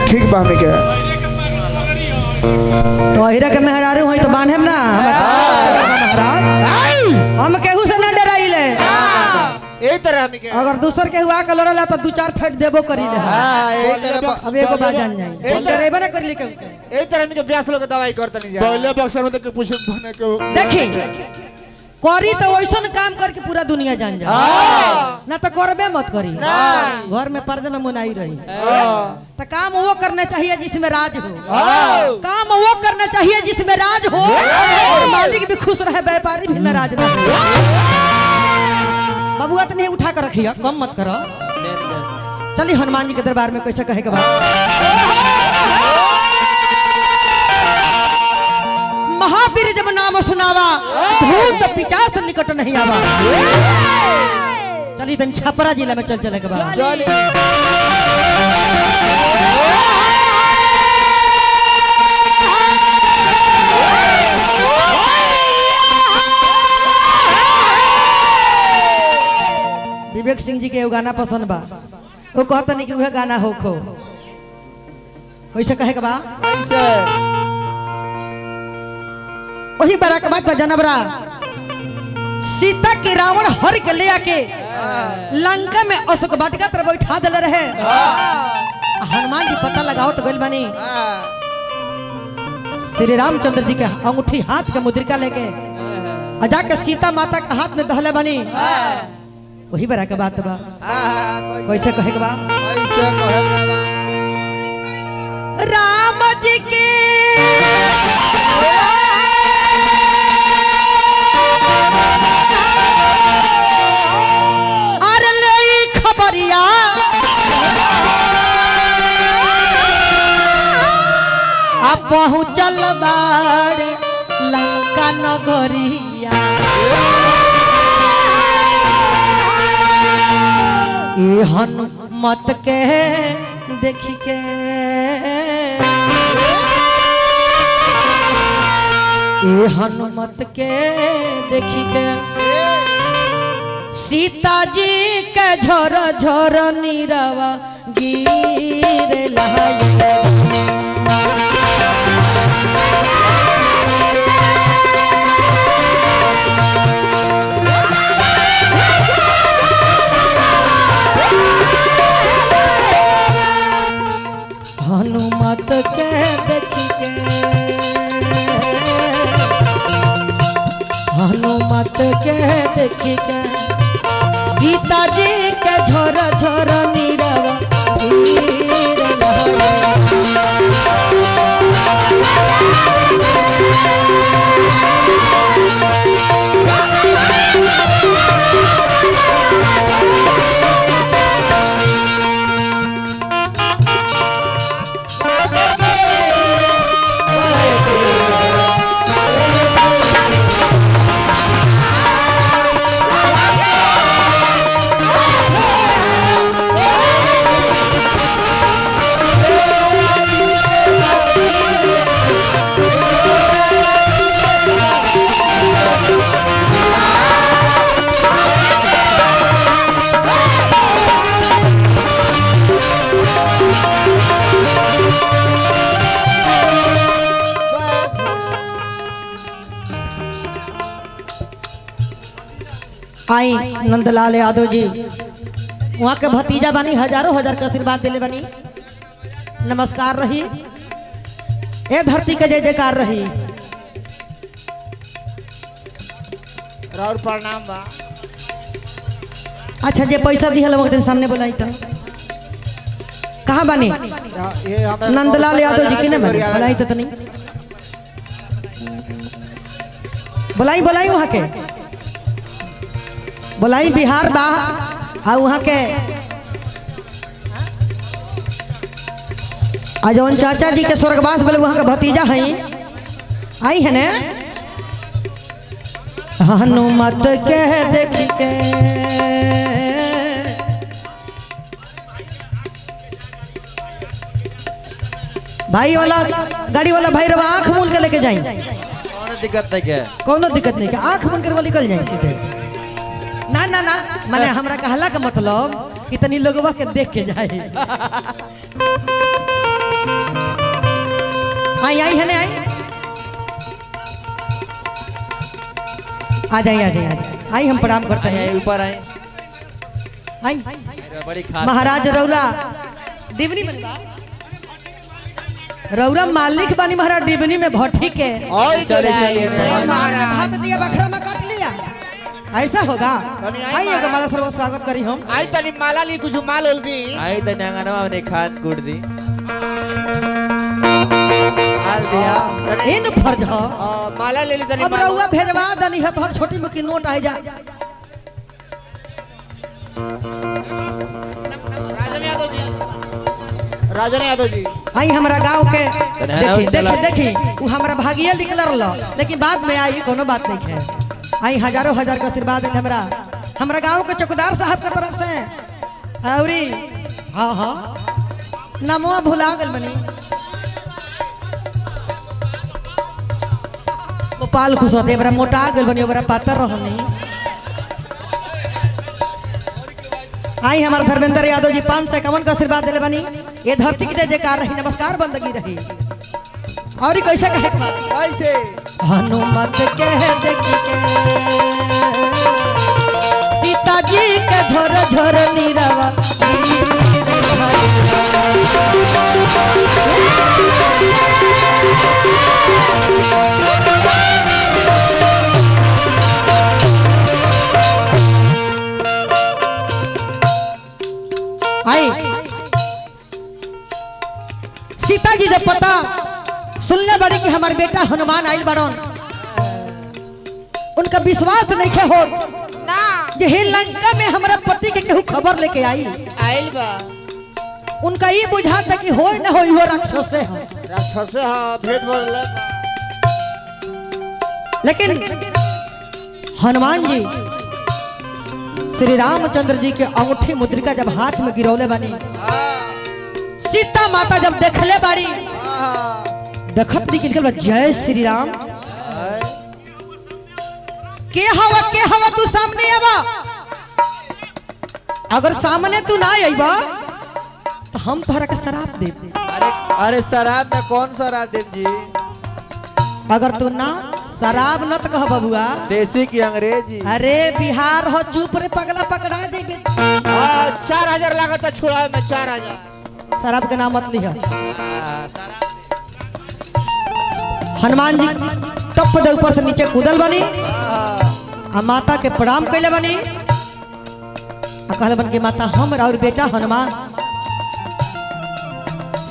ठीक बा हमें के तो अहिरा के मेहरारू होई तो बांधेम ना महाराज हम केहू से ना डराइले ए तरह हमें के अगर दूसर के हुआ कलोरला तो दो चार फेट देबो करी ले हां ए तरह अब एगो बात जान जाई डरेबे ना करी ले के ए तरह हमें के ब्यास लोग दवाई करत नहीं जा पहले बक्सर में तो पूछ बने के देखी करी तो वैसन काम करके पूरा दुनिया जान जा ना तो करबे मत करी घर में पर्दे में मुनाई रही तो काम वो करना चाहिए जिसमें राज हो काम वो करना चाहिए जिसमें राज हो मालिक भी खुश रहे व्यापारी भी नाराज ना हो बबुआ तो नहीं उठा कर रखिए कम मत करो चलिए हनुमान जी के दरबार में कैसे कहे के बाद महावीर जब नाम सुनावा भूत पिचास निकट नहीं आवा चलिए तन छपरा जिला में चल चले के बाद विवेक सिंह जी के एगो गाना पसंद बा वो कहता नहीं कि वह गाना हो खो वैसे कहे के बा ऐसे वही बड़ा के बात जनबरा सीता के रावण हर के ले आके लंका में अशोक वाटिका तरफ बैठा दिले रहे हनुमान जी पता लगाओ तो गइल बनी श्री रामचंद्र जी के अंगूठी हाथ के मुद्रिका लेके जाके सीता माता के हाथ में दहले बनी वही बड़ा के बात बा कैसे कहे के बा ऐसे कहे राम जी के पहुँचल बाड़े लंका नगरिया ए हनुमत के देखी के ए हनुमत के देखी के सीता जी के झर झर नीरवा गिरे लहाई हनुमत के देखी के हनुमत के देखी के सीता जी के झोर झोर नीरवा आई नंदलाल यादव जी वहाँ के भतीजा बनी हजारों हजार का आशीर्वाद दिले बनी नमस्कार रही ए धरती के जय जयकार रही और प्रणाम बा अच्छा जे पैसा दिहल वो दिन सामने बोलाई तो कहाँ बनी ये हमरा नंदलाल यादव जी की बनी बोलाई तो नहीं बोलाई बोलाई वहाँ के बोलाई बिहार बा आ वहाँ के जौन चाचा जी के स्वर्गवास बोले वहाँ के भतीजा है आई है ने हनुमत के देखी के भाई वाला गाड़ी वाला भाई रवा आंख मूल के लेके जाई कौन दिक्कत नहीं है कोनो दिक्कत नहीं के आंख मूल के निकल जाए सीधे ना ना ना माने हमरा कहला का मतलब इतनी लोगवा के देख के जाए आई आई है आई आ जाइए आ जाइए आ जाइए आई हम प्रणाम करते हैं ऊपर आए आई बड़ी खास महाराज रौरा देवनी बनवा रौरा मालिक बनी महाराज डिबनी में भट्टी के चले चलिए भात दिया बखरा में काट लिया ऐसा होगा आइए हमारा सर्व स्वागत करी हम आई तनी माला ली कुछ माल होल दी आई तो नंगनवा ने खाद कूट दी हाल दिया इन फर्ज हो माला ले ली तनी अब रउआ भेजवा दनी है तोहर छोटी मुकी नोट आ जा राजन यादव जी आई हमरा गांव के देखी देखी देखी वो हमरा भागिया निकलल लेकिन बाद में आई कोनो बात नहीं है आई हजारों हजार का आशीर्वाद है हमरा गांव के चौकीदार साहब के तरफ से औरी हाँ हाँ नमवा भुला गल बनी गोपाल खुश होते बड़ा मोटा गल बनी बड़ा पातर रहनी आई हमारा धर्मेंद्र यादव जी 551 का आशीर्वाद दिले बनी ये धरती की जयकार रही नमस्कार बंदगी रही और कैसे कहे कैसे हनुमत कह देखी के सीता जी के झोर झोर नीरवा आई सीता जी जब पता सुनने बड़ी कि हमारे बेटा हनुमान आइल बड़न उनका विश्वास नहीं खे हो ना जे हे लंका में हमारा पति के केहू खबर लेके आई आइल बा उनका ये बुझाता कि होय न होय हो राक्षस से है राक्षस से हां भेद बोल लेकिन हनुमान जी श्री रामचंद्र जी के अंगूठी मुद्रिका जब हाथ में गिरौले बनी सीता माता जब देखले बाड़ी देखत निकल जय श्री राम के हवा तू सामने आवा अगर सामने तू ना आईबा तो हम तोहरा के शराब दे अरे शराब में कौन शराब दे जी अगर तू ना शराब न तो कह बबुआ देसी की अंग्रेजी अरे बिहार हो चुप रे पगला पकड़ा देबे 4000 लागत है छुड़ावे में 4000 शराब के नाम मत लिया हनुमान जी टप दे ऊपर से नीचे कूदल बनी आ माता के प्रणाम कैले बनी आ कहले बन के माता हमरा और बेटा हनुमान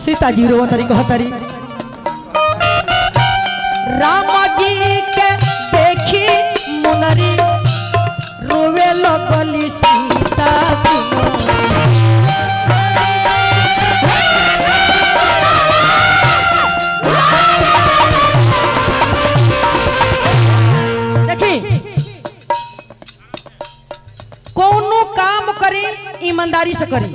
सीता जी रो तरी कहतरी राम जी के देखी मुनरी रोवे लगली सीता कोनो काम करी ईमानदारी से करी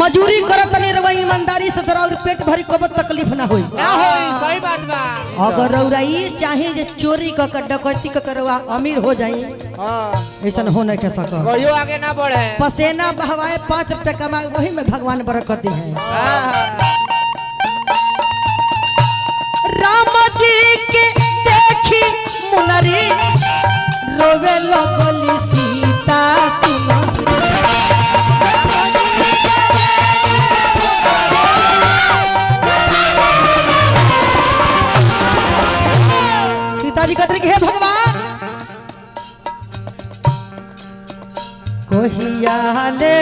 मजूरी करत नहीं रवा ईमानदारी से तोरा और पेट भरी कब तकलीफ ना होई ना होई सही बात बा अगर रौरा ये चाहे जे चोरी क के डकैती क करवा अमीर हो जाई हां ऐसा हो नहीं के सका कहियो आगे ना बढ़े पसेना बहवाए 5 रुपए कमाए वही में भगवान बरकत दी है राम जी के देखी मुनरी रोवे लगली सीता सुनो सीता जी कहते कि हे भगवान कोहिया ले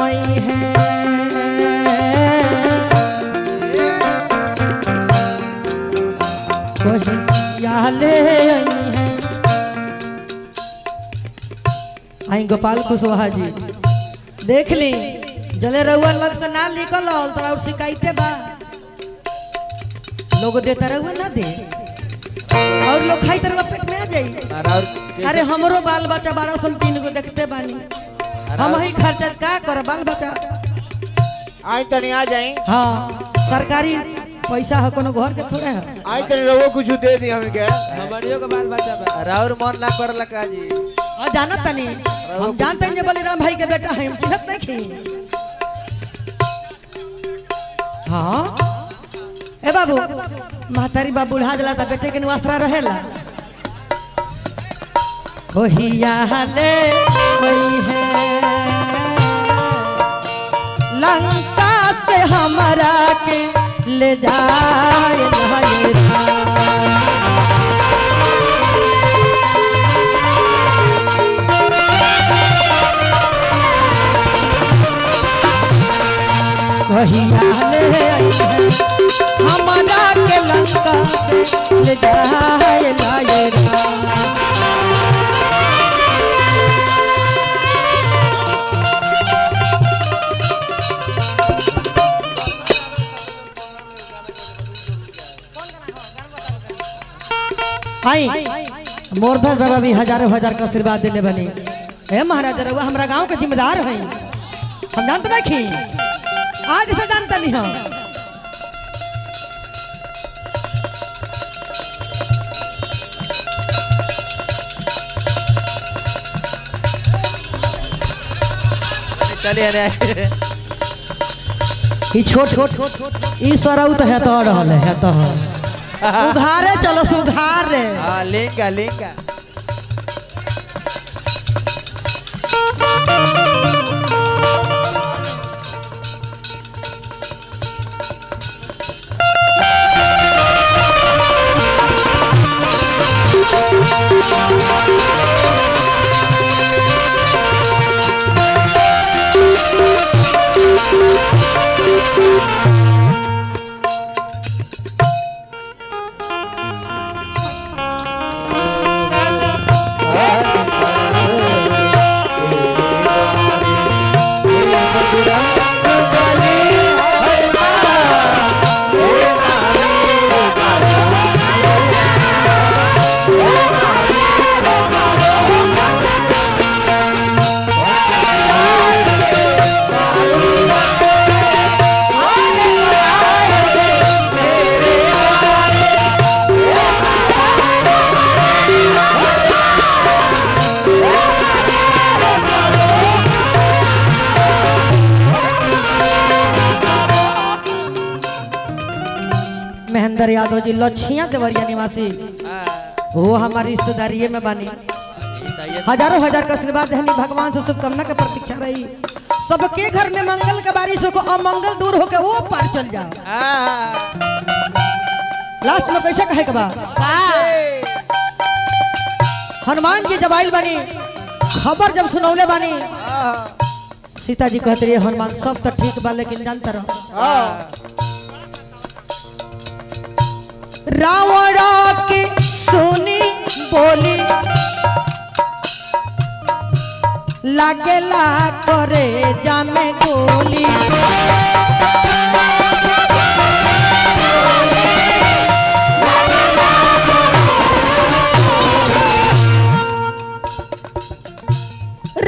मई है कोहिया ले आई है आई गोपाल कुशवाहा जी देख ली जले रहुआ लग से ना निकल तोरा और शिकायते बा लोग देता रहुआ ना दे और लोग खाई तरह पेट में आ जाई अरे हमरो बाल बच्चा 12 गो देखते बानी हम ही खर्चा का कर बाल बच्चा आई तनी आ जाई हाँ सरकारी पैसा है कोनो घर के थोड़े है आई तनी रहो कुछ दे दी हमें के हमारियों का बाल बच्चा बा राउर मन ना कर लगा जी और जानत तनी हम जानते हैं जे बलिराम भाई के बेटा है हम चिन्हत नहीं खी हाँ ए बाबू महतारी बाबू बुढ़ा जला था बेटे के नुआसरा रहेला ओहिया ले वही है लंका से हमारा के ले जाए ओहिया ले हमारा के लंका से ले जाए आई मोरधस बाबा भी हजारों हजार का आशीर्वाद दिले बनी ए महाराज रउआ हमरा गांव के जिम्मेदार है हम जानते नहीं आज से जानता नहीं हम चलिए ई छोट ई सरऊ तो है तो रहल है तो उघारे चलो सुघारे हाँ लेंगा लेंगा महेंद्र यादव जी लछिया देवरिया निवासी वो हमारी रिश्तेदारी में बनी हजारों हजार का आशीर्वाद है भगवान से शुभकामना के प्रतीक्षा रही सबके घर में मंगल के बारिश हो अमंगल दूर होके वो पार चल जाओ लास्ट में कैसा कहे के बा हनुमान जी जब आइल बनी खबर जब सुनौले बनी सीता जी कहते रही हनुमान सब तो ठीक बा लेकिन जानता रहो रावण की सुनी बोली लागेला करे जामे गोली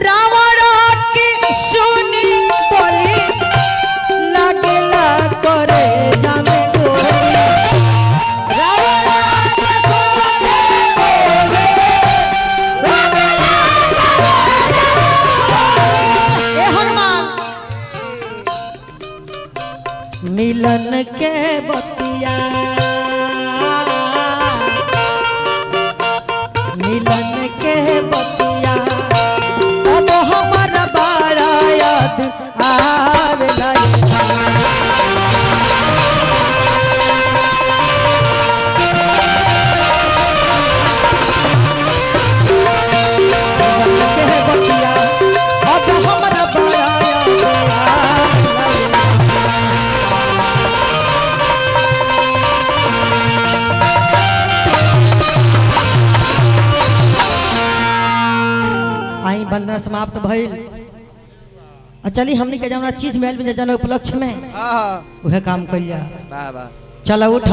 रावण की सुनी बोली लागेला करे जामे मिलन के बतिया मिलन के बतिया अब हमारा बड़ा याद आवेला मिलन के बतिया अब हमारा बड़ा बंदना समाप्त भइल चली हमनी के जौना चीज मिल में जौना उपलक्ष्य में वह काम कइल जा वाह वाह चलो उठ